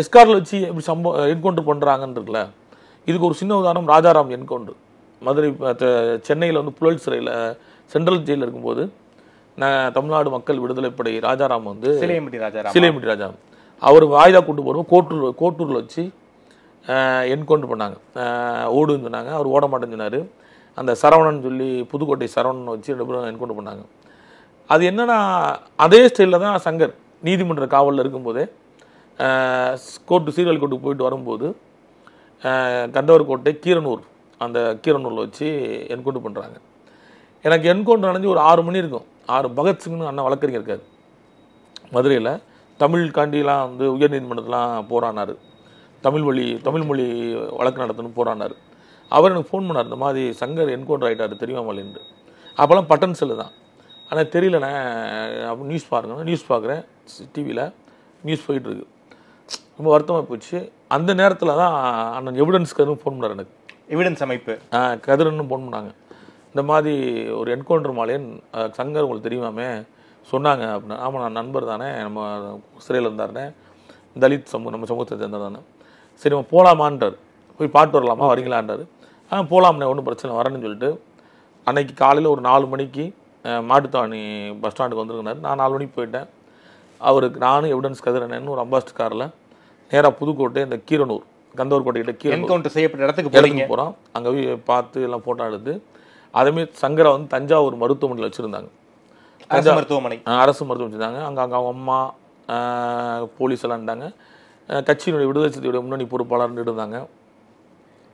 [SPEAKER 2] எஸ்கார்டில் வச்சு எப்படி என்கவுண்டர் பண்ணுறாங்கன்றதுல இதுக்கு ஒரு சின்ன உதாரணம் ராஜாராம் என்கவுண்டர். மதுரை சென்னையில் வந்து புழல் சிறையில் சென்ட்ரல் ஜெயிலில் இருக்கும்போது தமிழ்நாடு மக்கள் விடுதலை படை ராஜாராம் வந்து சிலையம்பட்டி ராஜாராம் அவர் வாய்தா கூட்டு போகிறோம் கோட்டூரில் வச்சு என்கவுண்டர் பண்ணாங்க. ஓடுன்னு சொன்னாங்க, அவர் ஓட மாட்டேன்னு சொன்னார். அந்த சரவணன் சொல்லி புதுக்கோட்டை சரவணன் வச்சு 2 பேரும் என்கவுண்டர் பண்ணாங்க. அது என்னன்னா அதே ஸ்டைலில் தான் சங்கர் நீதிமன்ற காவலில் இருக்கும்போதே சீர்காழி கோர்ட்டுக்கு போயிட்டு வரும்போது கந்தவர்கோட்டை கீரனூர், அந்த கீரனூரில் வச்சு என்கவுண்டர் பண்ணுறாங்க. எனக்கு என்கவுண்டர் நடந்து ஒரு 6 மணி இருக்கும். 6 பகத்சிங்னு அண்ணன் வழக்கறிஞர் இருக்கார் மதுரையில், தமிழ் காண்டிலாம் வந்து உயர்நீதிமன்றத்துலாம் போராடினார், தமிழ் மொழி வழக்கு நடத்தணும் போராடினார். அவர் எனக்கு ஃபோன் பண்ணார், இந்த மாதிரி சங்கர் என்கவுண்டர் ஆகிட்டார் தெரியுமாமல்லேருந்து. அப்போல்லாம் பட்டன் செல்லு தான். ஆனால் தெரியலண்ணே, அப்போ நியூஸ் பாருங்க, நியூஸ் பார்க்குறேன், டிவியில் நியூஸ் போயிட்டுருக்கு. ரொம்ப வருத்தமாக போச்சு. அந்த நேரத்தில் தான் அண்ணன் எவிடன்ஸ் கதிரும் ஃபோன் பண்ணார் எனக்கு, எவிடன்ஸ் அமைப்பு கதிரன்னு ஃபோன் பண்ணாங்க. இந்த மாதிரி ஒரு என்கவுண்டர் மாலையன் சங்கர் உங்களுக்கு தெரியுமாமே சொன்னாங்க அப்படின்னா. ஆமாம், நான் நண்பர் தானே, நம்ம சிறையில் இருந்தாருனே, தலித் சமூகம் நம்ம சமூகத்தை சேர்ந்தது தானே. சரி நம்ம போகலாமான்றார், போய் பாட்டு வரலாமா வரீங்களான்றார். போகலாம்ண்ணே, ஒன்றும் பிரச்சனை வரேன்னு சொல்லிட்டு அன்னைக்கு காலையில் ஒரு 4 மணிக்கு மாட்டுத்தாவணி பஸ் ஸ்டாண்டுக்கு வந்துருக்குனார். நான் 4 மணிக்கு போயிட்டேன். அவருக்கு நானும் எவிடன்ஸ் கதிரன்னு ஒரு அம்பாஸ்டர் காரில் நேராக புதுக்கோட்டை இந்த கீரனூர் கந்தவர்கோட்டையிட்ட என்கவுண்டர் செய்யப்பட்ட இடத்துக்கு போகிறோம். அங்கே போய் பார்த்து எல்லாம் ஃபோட்டோ எடுத்து அதேமாரி சங்கரை வந்து தஞ்சாவூர் மருத்துவமனையில் வச்சுருந்தாங்க, அரசு மருத்துவமனை வச்சுருந்தாங்க. அங்கே அவங்க அம்மா போலீஸ் எல்லாம் இருந்தாங்க, கட்சியினுடைய விடுதலை சிறுத்தையுடைய முன்னணி பொறுப்பாளர்னு இருந்தாங்க.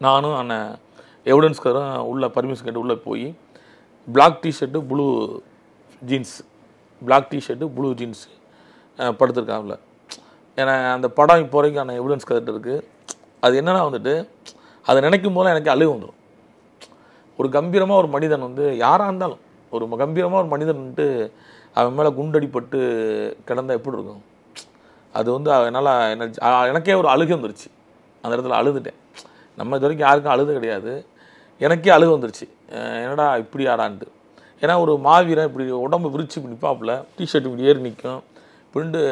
[SPEAKER 2] நானும் அண்ணன் எவிடன்ஸ் கதிரும் உள்ள பர்மிஷன் கேட்டு உள்ளே போய் பிளாக் டிஷர்ட்டு ப்ளூ ஜீன்ஸு படுத்திருக்காங்கள. ஏன்னா அந்த படம் இப்போ வரைக்கும் எவிடன்ஸ் கதிட்டு இருக்குது. அது என்னென்னா வந்துட்டு அதை நினைக்கும் போது எனக்கு அழுகு வந்துடும். ஒரு கம்பீரமாக ஒரு மனிதன் வந்து யாராக இருந்தாலும் ஒரு கம்பீரமாக ஒரு மனிதன் வந்துட்டு அவன் மேலே குண்டடிப்பட்டு கிடந்தால் எப்படி இருக்கும்? அது வந்து என்னால் எனக்கே ஒரு அழுகை வந்துருச்சு. அந்த இடத்துல அழுதுட்டேன். நம்ம இது வரைக்கும் யாருக்கும் அழுது கிடையாது. எனக்கே அழுக வந்துருச்சு. என்னடா இப்படி ஆடான்ட்டு. ஏன்னா ஒரு மாவீரன் இப்படி உடம்பு விரிச்சு இப்படி நிற்பாப்புல, டிஷர்ட் இப்படி ஏறி நிற்கும்,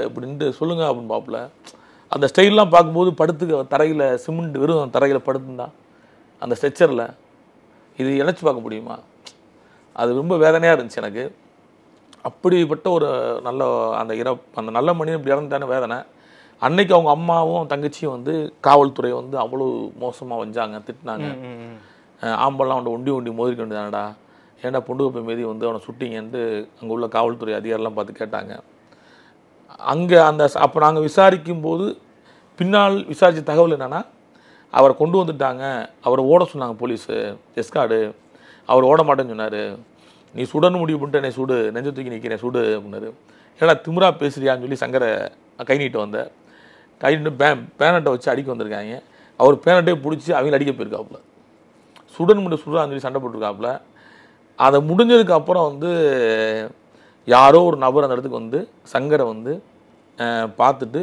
[SPEAKER 2] இப்படின்ட்டு சொல்லுங்க அப்படின்னு பாப்புல. அந்த ஸ்டைல்லாம் பார்க்கும்போது படுத்துக்க தரையில் சிமெண்ட் வெறும் தரையில் படுத்துருந்தா அந்த ஸ்ட்ரெச்சரில் இது இணைச்சி பார்க்க முடியுமா? அது ரொம்ப வேதனையாக இருந்துச்சு எனக்கு. அப்படிப்பட்ட ஒரு நல்ல அந்த நல்ல மனிதன் இப்படி இறந்துட்டான வேதனை. அன்னைக்கு அவங்க அம்மாவும் தங்கச்சியும் வந்து காவல்துறையை வந்து அவ்வளோ மோசமாக வஞ்சாங்க, திட்டினாங்க. ஆம்பெல்லாம் அவனை ஒண்டி மோதிக்க வேண்டியதானடா, ஏன்டா பொண்டு போய் மீதி வந்து அவனை சுட்டிங்கன்ட்டு அங்கே உள்ள காவல்துறை அதிகாரிலாம் பார்த்து கேட்டாங்க. அங்கே அப்போ நாங்கள் விசாரிக்கும் போது பின்னால் விசாரித்த தகவல் என்னென்னா, அவரை கொண்டு வந்துட்டாங்க, அவரை ஓட சொன்னாங்க போலீஸு, எஸ்கார்டு. அவர் ஓட மாட்டேன்னு சொன்னார். நீ சுடன்னு முடிவு பண்ணிட்டு என்னை சுடு, நெஞ்ச தூக்கி நிற்கிறேன் சுடு அப்படின்னாரு. ஏன்னா திமிரா பேசுறியான்னு சொல்லி சங்கரை கை நீட்டு வந்தேன். கை நீட்டு பேனட்டை வச்சு அடிக்க வந்திருக்காங்க. அவர் பேனட்டே பிடிச்சி அவங்கள அடிக்க போயிருக்காப்புல. சுடன்னு முடிவு சுடுறான்னு சொல்லி சண்டை போட்டிருக்காப்புல. அதை முடிஞ்சதுக்கு அப்புறம் வந்து யாரோ ஒரு நபர் அந்த இடத்துக்கு வந்து சங்கரை வந்து பார்த்துட்டு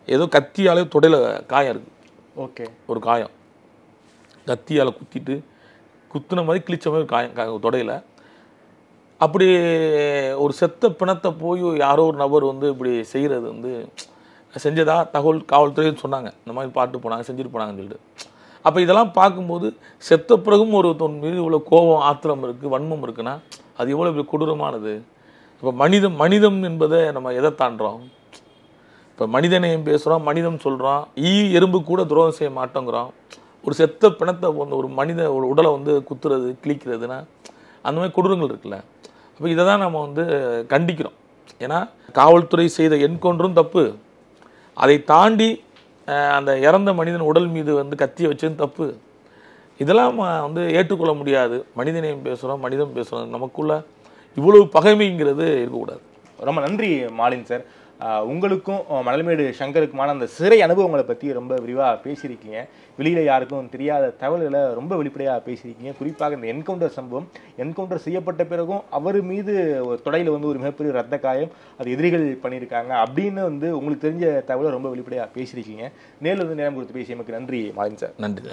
[SPEAKER 2] ஏதோ கத்தியாலே தொடையில் காயம் இருக்குது.
[SPEAKER 1] ஓகே,
[SPEAKER 2] ஒரு காயம் கத்தியால் குத்துன மாதிரி கிழிச்ச மாதிரி காயம் தொடையில். அப்படி ஒரு செத்த பிணத்தை போய் யாரோ ஒரு நபர் வந்து இப்படி செய்கிறது வந்து செஞ்சதா தகவல் காவல்துறைன்னு சொன்னாங்க. இந்த மாதிரி பாட்டு போனாங்க, செஞ்சுட்டு போனாங்கன்னு சொல்லிட்டு. அப்போ இதெல்லாம் பார்க்கும்போது செத்த பிறகும் ஒருத்தன் மீது இவ்வளோ கோபம் ஆத்திரம் இருக்குது, வன்மம் இருக்குன்னா அது எவ்வளோ இப்படி கொடூரமானது. இப்போ மனிதம் என்பதை நம்ம எதை தாண்டுறோம்? இப்போ மனிதனையும் பேசுகிறோம், மனிதம் சொல்கிறோம், எறும்பு கூட துரோகம் செய்ய மாட்டோங்கிறோம். ஒரு செத்த பிணத்தை வந்து ஒரு உடலை வந்து குத்துறது, கிழிக்கிறதுனா அந்த மாதிரி கொடூரங்கள் இருக்குல்ல. அப்போ இதை தான் நம்ம வந்து கண்டிக்கிறோம். ஏன்னா காவல்துறை செய்த என்கவுண்டரும் தப்பு, அதை தாண்டி அந்த இறந்த மனிதன் உடல் மீது வந்து கத்தியை வச்சதும் தப்பு. இதெல்லாம் வந்து ஏற்றுக்கொள்ள முடியாது. மனிதனையும் பேசுகிறோம், மனிதம் பேசுகிறோம், நமக்குள்ள இவ்வளவு பகைமைங்கிறது இருக்கக்கூடாது.
[SPEAKER 1] ரொம்ப நன்றி மாலின் சார். உங்களுக்கும் மணல்மேடு சங்கருக்குமான அந்த சிறை அனுபவங்களை பற்றி ரொம்ப விரிவாக பேசியிருக்கீங்க. வெளியில் யாருக்கும் தெரியாத தகவல்களை ரொம்ப வெளிப்படையாக பேசியிருக்கீங்க. குறிப்பாக இந்த என்கவுண்டர் செய்யப்பட்ட பிறகும் அவர் மீது தொடையில் வந்து ஒரு மிகப்பெரிய ரத்த காயம், அது எதிரிகள் பண்ணியிருக்காங்க அப்படின்னு வந்து உங்களுக்கு தெரிஞ்ச தகவலை ரொம்ப வெளிப்படையாக பேசியிருக்கீங்க. நேரில் வந்து நேரம் கொடுத்து பேசியமைக்கு நன்றி மாலின் சார்.
[SPEAKER 2] நன்றி.